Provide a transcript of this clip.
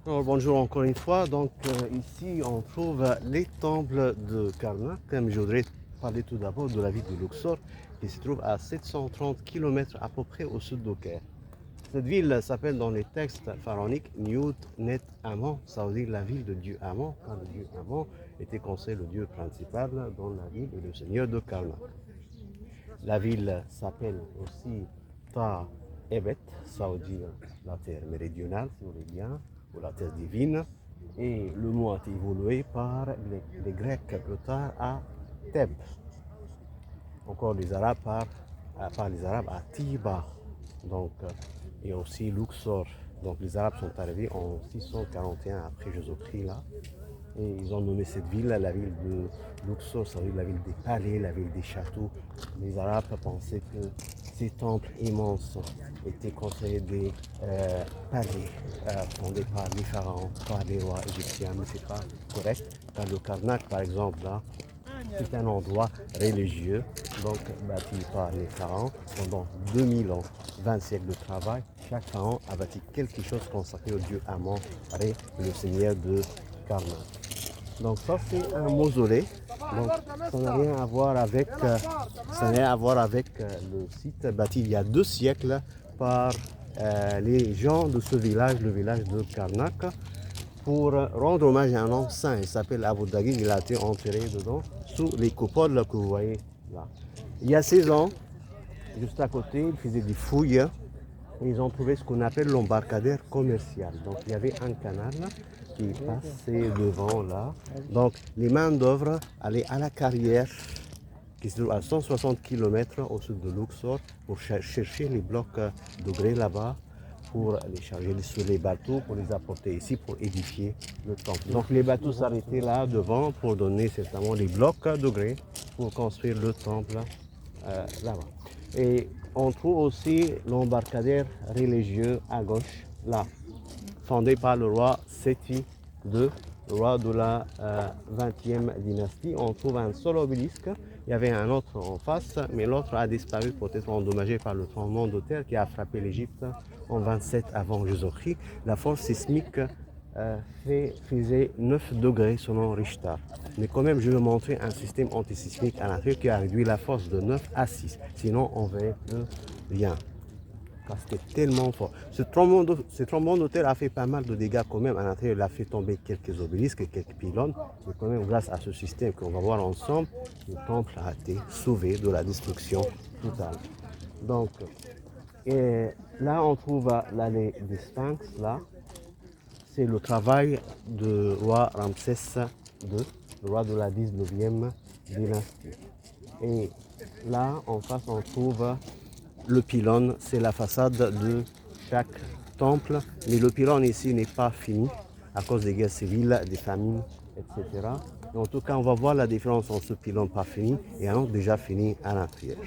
Alors, bonjour encore une fois. Donc ici on trouve les temples de Karnak. Mais je voudrais parler tout d'abord de la ville de Luxor qui se trouve à 730 km à peu près au sud de Caire. Cette ville s'appelle dans les textes pharaoniques Newt Net Amon, ça veut dire la ville de Dieu Amon, quand le Dieu Amon était considéré le Dieu principal dans la ville et le seigneur de Karnak. La ville s'appelle aussi Ta Ebet, ça veut dire la terre méridionale, si vous voulez bien, ou la terre divine. Et le mot a été évolué par les Grecs plus tard à Thèbes. Encore les Arabes par les Arabes à Tiba. Donc, et aussi Luxor. Donc les Arabes sont arrivés en 641 après Jésus-Christ là. Et ils ont nommé cette ville la ville de Luxor, ça veut dire la ville des palais, la ville des châteaux. Les Arabes pensaient que ces temples immenses étaient considérés des palais fondés par les pharaons, par les rois égyptiens, mais ce n'est pas correct. Car le Karnak, par exemple, là, c'est un endroit religieux, donc bâti par les pharaons pendant 2000 ans, 20 siècles de travail. Chaque pharaon a bâti quelque chose consacré au dieu Amon, Ré, le seigneur de Karnak. Donc ça c'est un mausolée. Donc ça n'a rien à voir avec, le site bâti il y a 2 siècles par les gens de ce village, le village de Karnak, pour rendre hommage à un homme saint. Il s'appelle Abu Daghi, il a été enterré dedans, sous les coupoles que vous voyez là. Il y a 16 ans, juste à côté, ils faisaient des fouilles et ils ont trouvé ce qu'on appelle l'embarcadère commercial. Donc il y avait un canal qui passait devant là. Donc les mains d'œuvre allaient à la carrière qui se trouve à 160 km au sud de Luxor pour chercher les blocs de grès là-bas, pour les charger sur les bateaux, pour les apporter ici pour édifier le temple. Donc les bateaux s'arrêtaient là devant pour donner certainement les blocs de grès pour construire le temple là-bas. Et on trouve aussi l'embarcadère religieux à gauche, là, fondé par le roi Séti II, roi de la 20e dynastie. On trouve un seul obélisque. Il y avait un autre en face, mais l'autre a disparu, peut-être endommagé par le tremblement de terre qui a frappé l'Égypte en 27 avant Jésus-Christ. La force sismique faisait 9 degrés selon Richter. Mais quand même, je vais montrer un système antisismique à l'intérieur qui a réduit la force de 9 à 6. Sinon, on verrait rien. Parce que c'était tellement fort. Ce tremblement de terre a fait pas mal de dégâts quand même. À l'intérieur, il a fait tomber quelques obélisques et quelques pylônes. Mais quand même, grâce à ce système qu'on va voir ensemble, le temple a été sauvé de la destruction totale. Donc, et là, on trouve l'allée des Sphinx, là. C'est le travail du roi Ramsès II, le roi de la 19e dynastie. Et là, en face, on trouve le pylône, c'est la façade de chaque temple. Mais le pylône ici n'est pas fini à cause des guerres civiles, des famines, etc. Et en tout cas, on va voir la différence entre ce pylône pas fini et un autre déjà fini à l'intérieur.